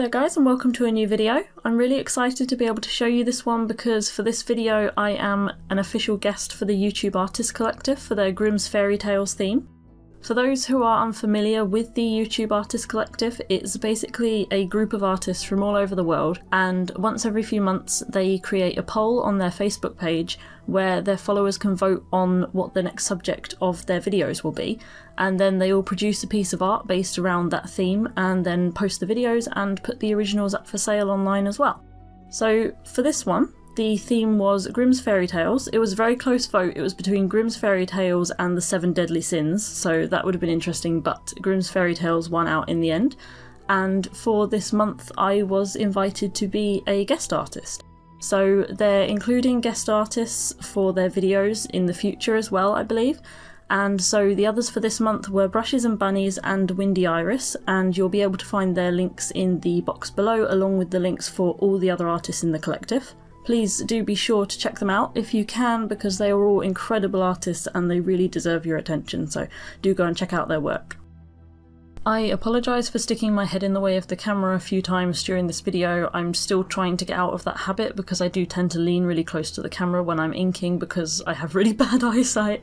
Hello guys and welcome to a new video. I'm really excited to be able to show you this one because for this video I am an official guest for the YouTube Artist Collective for their Grimm's Fairytales theme. For those who are unfamiliar with the YouTube Artist Collective, it's basically a group of artists from all over the world, and once every few months they create a poll on their Facebook page where their followers can vote on what the next subject of their videos will be, and then they all produce a piece of art based around that theme and then post the videos and put the originals up for sale online as well. So for this one, the theme was Grimm's Fairytales. It was a very close vote. It was between Grimm's Fairytales and the 7 Deadly Sins, so that would have been interesting, but Grimm's Fairytales won out in the end. And for this month I was invited to be a guest artist. So they're including guest artists for their videos in the future as well, I believe. And so the others for this month were Brushes and Bunnies and Windy Iris, and you'll be able to find their links in the box below along with the links for all the other artists in the collective. Please do be sure to check them out if you can, because they are all incredible artists and they really deserve your attention, so do go and check out their work. I apologise for sticking my head in the way of the camera a few times during this video. I'm still trying to get out of that habit because I do tend to lean really close to the camera when I'm inking because I have really bad eyesight,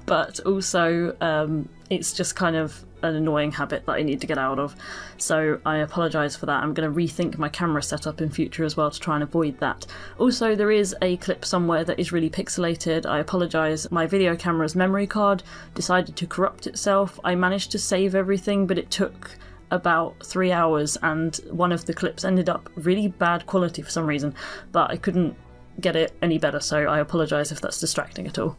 but also it's just kind of an annoying habit that I need to get out of, so I apologise for that. I'm going to rethink my camera setup in future as well to try and avoid that. Also, there is a clip somewhere that is really pixelated. I apologise, my video camera's memory card decided to corrupt itself. I managed to save everything, but it took about 3 hours and one of the clips ended up really bad quality for some reason, but I couldn't get it any better, so I apologise if that's distracting at all.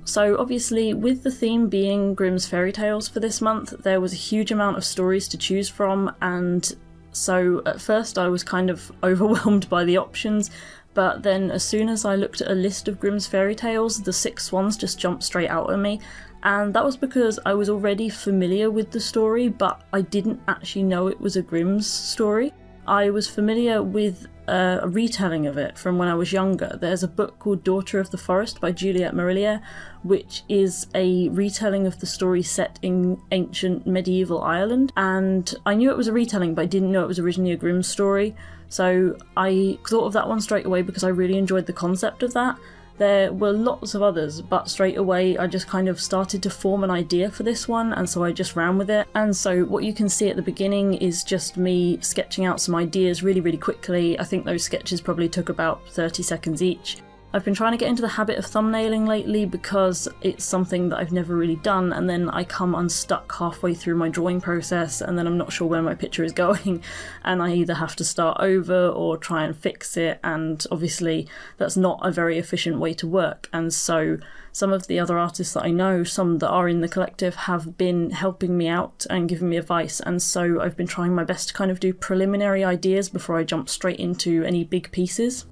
So obviously, with the theme being Grimm's Fairytales for this month, there was a huge amount of stories to choose from, and so at first I was kind of overwhelmed by the options, but then as soon as I looked at a list of Grimm's Fairytales, the 6 Swans just jumped straight out at me, and that was because I was already familiar with the story, but I didn't actually know it was a Grimm's story. I was familiar with a retelling of it from when I was younger. There's a book called Daughter of the Forest by Juliette Marillier, which is a retelling of the story set in ancient medieval Ireland, and I knew it was a retelling but I didn't know it was originally a Grimm story, so I thought of that one straight away because I really enjoyed the concept of that. There were lots of others, but straight away I just kind of started to form an idea for this one, and so I just ran with it. And so what you can see at the beginning is just me sketching out some ideas really quickly. I think those sketches probably took about 30 seconds each. I've been trying to get into the habit of thumbnailing lately because it's something that I've never really done, and then I come unstuck halfway through my drawing process and then I'm not sure where my picture is going and I either have to start over or try and fix it, and obviously that's not a very efficient way to work. And so some of the other artists that I know, some that are in the collective, have been helping me out and giving me advice, and so I've been trying my best to kind of do preliminary ideas before I jump straight into any big pieces.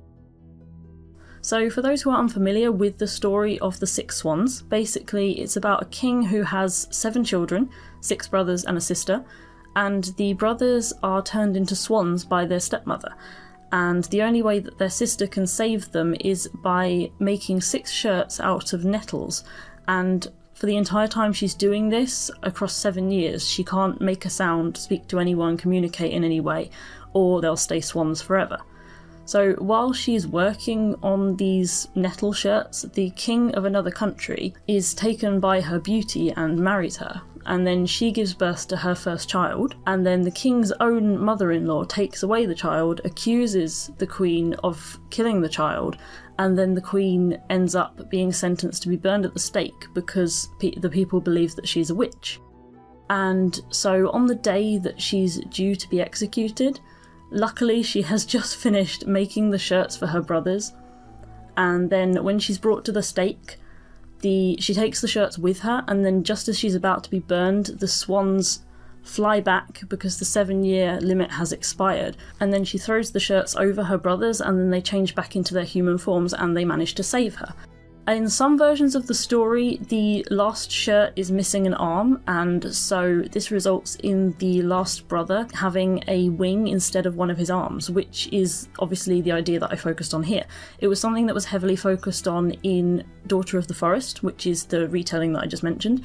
So for those who are unfamiliar with the story of the 6 Swans, basically it's about a king who has 7 children, 6 brothers and a sister, and the brothers are turned into swans by their stepmother, and the only way that their sister can save them is by making 6 shirts out of nettles, and for the entire time she's doing this, across 7 years, she can't make a sound, speak to anyone, communicate in any way, or they'll stay swans forever. So while she's working on these nettle shirts, the king of another country is taken by her beauty and marries her, and then she gives birth to her first child, and then the king's own mother-in-law takes away the child, accuses the queen of killing the child, and then the queen ends up being sentenced to be burned at the stake because the people believe that she's a witch. And so on the day that she's due to be executed, luckily she has just finished making the shirts for her brothers, and then when she's brought to the stake, she takes the shirts with her, and then just as she's about to be burned, the swans fly back because the 7-year limit has expired, and then she throws the shirts over her brothers and then they change back into their human forms and they manage to save her. In some versions of the story, the last shirt is missing an arm, and so this results in the last brother having a wing instead of one of his arms, which is obviously the idea that I focused on here. It was something that was heavily focused on in Daughter of the Forest, which is the retelling that I just mentioned,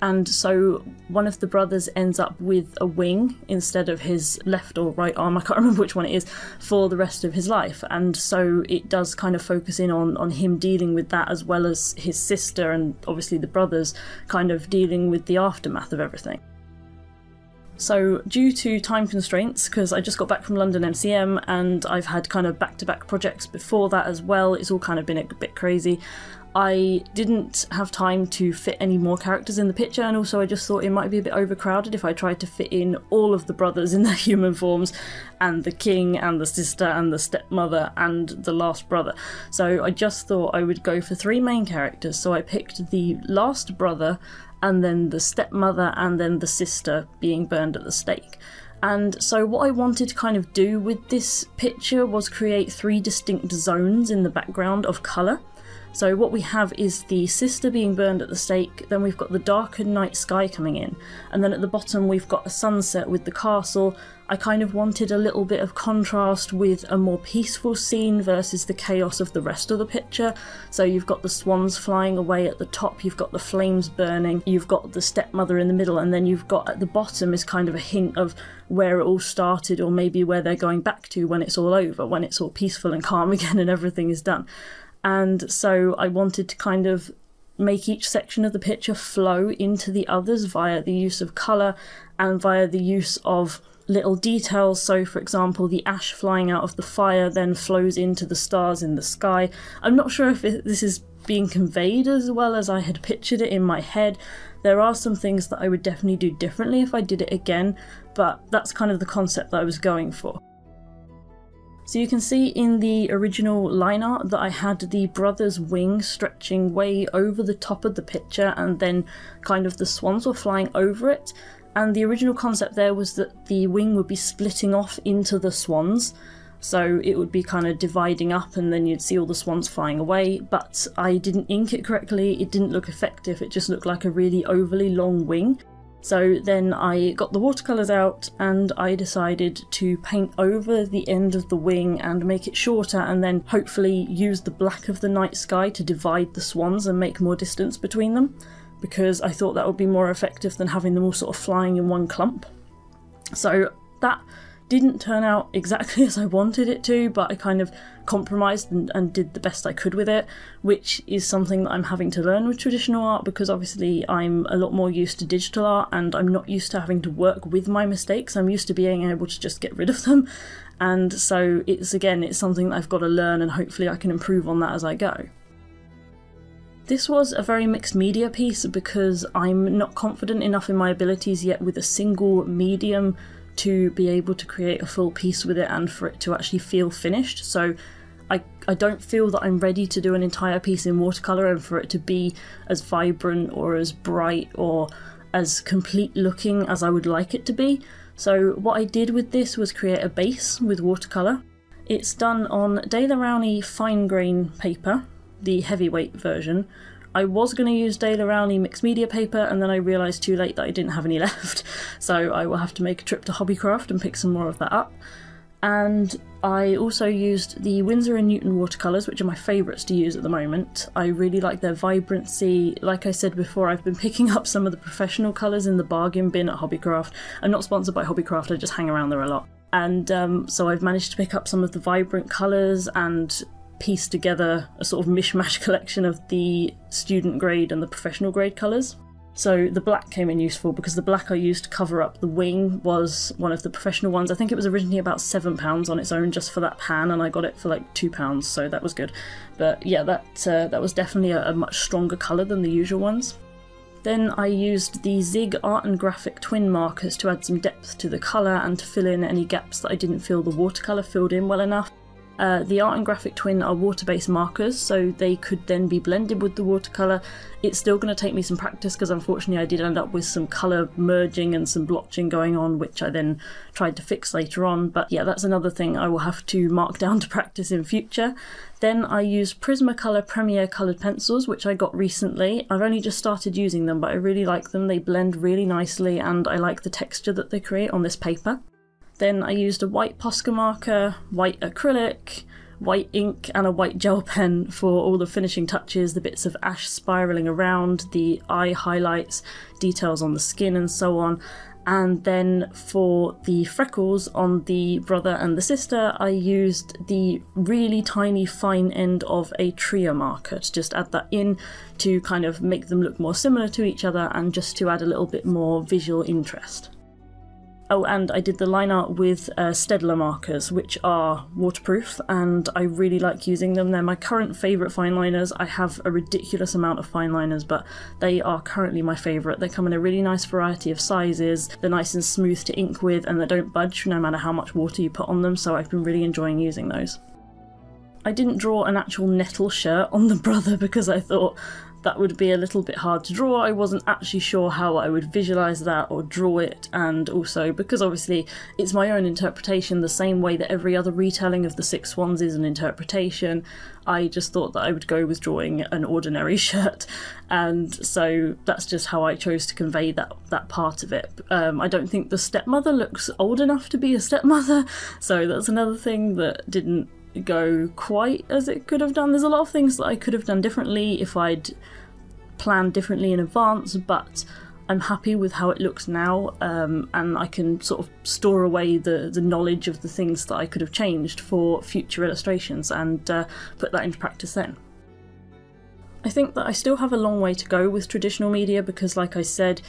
And so one of the brothers ends up with a wing instead of his left or right arm, I can't remember which one it is, for the rest of his life. And so it does kind of focus in on him dealing with that, as well as his sister and obviously the brothers kind of dealing with the aftermath of everything. So due to time constraints, because I just got back from London MCM and I've had kind of back-to-back projects before that as well, it's all kind of been a bit crazy. I didn't have time to fit any more characters in the picture, and also I just thought it might be a bit overcrowded if I tried to fit in all of the brothers in their human forms, and the king and the sister and the stepmother and the last brother. So I just thought I would go for 3 main characters. So I picked the last brother, and then the stepmother, and then the sister being burned at the stake. And so what I wanted to kind of do with this picture was create 3 distinct zones in the background of colour. So what we have is the sister being burned at the stake, then we've got the darkened night sky coming in, and then at the bottom we've got a sunset with the castle. I kind of wanted a little bit of contrast with a more peaceful scene versus the chaos of the rest of the picture. So you've got the swans flying away at the top, you've got the flames burning, you've got the stepmother in the middle, and then you've got at the bottom is kind of a hint of where it all started, or maybe where they're going back to when it's all over, when it's all peaceful and calm again and everything is done. And so I wanted to kind of make each section of the picture flow into the others via the use of colour and via the use of little details. So for example, the ash flying out of the fire then flows into the stars in the sky. I'm not sure if this is being conveyed as well as I had pictured it in my head. There are some things that I would definitely do differently if I did it again, but that's kind of the concept that I was going for. So you can see in the original line art that I had the brother's wing stretching way over the top of the picture, and then kind of the swans were flying over it. And the original concept there was that the wing would be splitting off into the swans, so it would be kind of dividing up and then you'd see all the swans flying away, but I didn't ink it correctly, it didn't look effective, it just looked like a really overly long wing. So then I got the watercolours out and I decided to paint over the end of the wing and make it shorter, and then hopefully use the black of the night sky to divide the swans and make more distance between them, because I thought that would be more effective than having them all sort of flying in one clump. So that didn't turn out exactly as I wanted it to, but I kind of compromised and did the best I could with it, which is something that I'm having to learn with traditional art, because obviously I'm a lot more used to digital art and I'm not used to having to work with my mistakes. I'm used to being able to just get rid of them, and so it's something that I've got to learn, and hopefully I can improve on that as I go. This was a very mixed media piece because I'm not confident enough in my abilities yet with a single medium to be able to create a full piece with it and for it to actually feel finished. So I don't feel that I'm ready to do an entire piece in watercolour and for it to be as vibrant or as bright or as complete looking as I would like it to be. So what I did with this was create a base with watercolour. It's done on Daler Rowney fine grain paper, the heavyweight version. I was going to use Daler Rowney mixed media paper, and then I realised too late that I didn't have any left, so I will have to make a trip to Hobbycraft and pick some more of that up. And I also used the Windsor and Newton watercolours, which are my favourites to use at the moment. I really like their vibrancy. Like I said before, I've been picking up some of the professional colours in the bargain bin at Hobbycraft. I'm not sponsored by Hobbycraft, I just hang around there a lot. And so I've managed to pick up some of the vibrant colours and piece together a sort of mishmash collection of the student grade and the professional grade colours. So the black came in useful because the black I used to cover up the wing was one of the professional ones. I think it was originally about £7 on its own just for that pan, and I got it for like £2, so that was good. But yeah, that was definitely a much stronger colour than the usual ones. Then I used the Zig Art and Graphic twin markers to add some depth to the colour and to fill in any gaps that I didn't feel the watercolour filled in well enough. The Art and Graphic Twin are water-based markers, so they could then be blended with the watercolour. It's still going to take me some practice because unfortunately I did end up with some colour merging and some blotching going on, which I then tried to fix later on. But yeah, that's another thing I will have to mark down to practice in future. Then I used Prismacolor Premier coloured pencils, which I got recently. I've only just started using them, but I really like them. They blend really nicely and I like the texture that they create on this paper. Then I used a white Posca marker, white acrylic, white ink and a white gel pen for all the finishing touches, the bits of ash spiralling around, the eye highlights, details on the skin and so on. And then for the freckles on the brother and the sister, I used the really tiny fine end of a trio marker to just add that in to kind of make them look more similar to each other and just to add a little bit more visual interest. Oh, and I did the line art with Staedtler markers, which are waterproof, and I really like using them. They're my current favourite fine liners. I have a ridiculous amount of fine liners, but they are currently my favourite. They come in a really nice variety of sizes, they're nice and smooth to ink with, and they don't budge no matter how much water you put on them, so I've been really enjoying using those. I didn't draw an actual nettle shirt on the brother because I thought that would be a little bit hard to draw. I wasn't actually sure how I would visualise that or draw it, and also because obviously it's my own interpretation the same way that every other retelling of the Six Swans is an interpretation. I just thought that I would go with drawing an ordinary shirt, and so that's just how I chose to convey that part of it. I don't think the stepmother looks old enough to be a stepmother, so that's another thing that didn't go quite as it could have done. There's a lot of things that I could have done differently if I'd planned differently in advance, but I'm happy with how it looks now, and I can sort of store away the knowledge of the things that I could have changed for future illustrations and put that into practice then. I think that I still have a long way to go with traditional media because, like I said,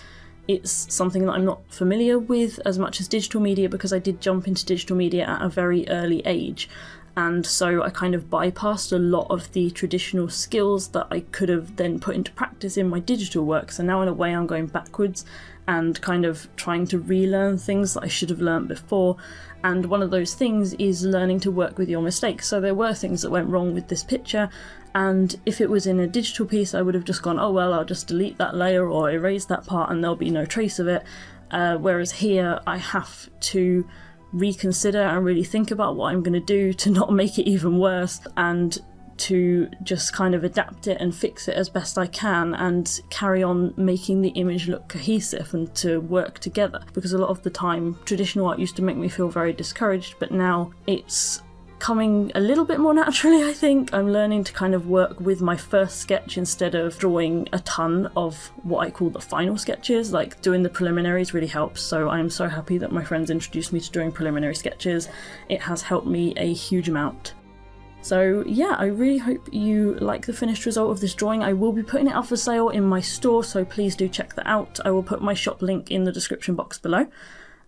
it's something that I'm not familiar with as much as digital media because I did jump into digital media at a very early age. And so I kind of bypassed a lot of the traditional skills that I could have then put into practice in my digital work. So now in a way I'm going backwards and kind of trying to relearn things that I should have learned before. And one of those things is learning to work with your mistakes. So there were things that went wrong with this picture, and if it was in a digital piece I would have just gone, oh well, I'll just delete that layer or erase that part and there'll be no trace of it. Whereas here I have to reconsider and really think about what I'm going to do to not make it even worse, and to just kind of adapt it and fix it as best I can and carry on making the image look cohesive and to work together. Because a lot of the time traditional art used to make me feel very discouraged, but now it's coming a little bit more naturally, I think. I'm learning to kind of work with my first sketch instead of drawing a ton of what I call the final sketches. Like doing the preliminaries really helps, so I'm so happy that my friends introduced me to doing preliminary sketches. It has helped me a huge amount. So yeah, I really hope you like the finished result of this drawing. I will be putting it up for sale in my store, so please do check that out. I will put my shop link in the description box below.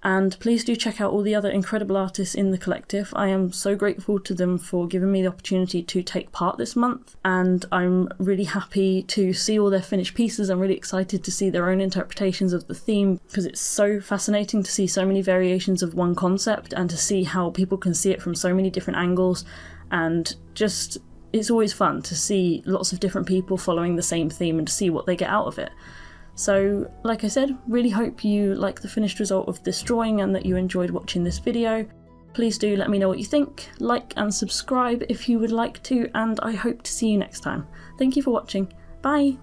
And please do check out all the other incredible artists in the collective. I am so grateful to them for giving me the opportunity to take part this month, and I'm really happy to see all their finished pieces. I'm really excited to see their own interpretations of the theme, because it's so fascinating to see so many variations of one concept and to see how people can see it from so many different angles, and just it's always fun to see lots of different people following the same theme and to see what they get out of it. So, like I said, really hope you like the finished result of this drawing and that you enjoyed watching this video. Please do let me know what you think, like and subscribe if you would like to, and I hope to see you next time. Thank you for watching. Bye!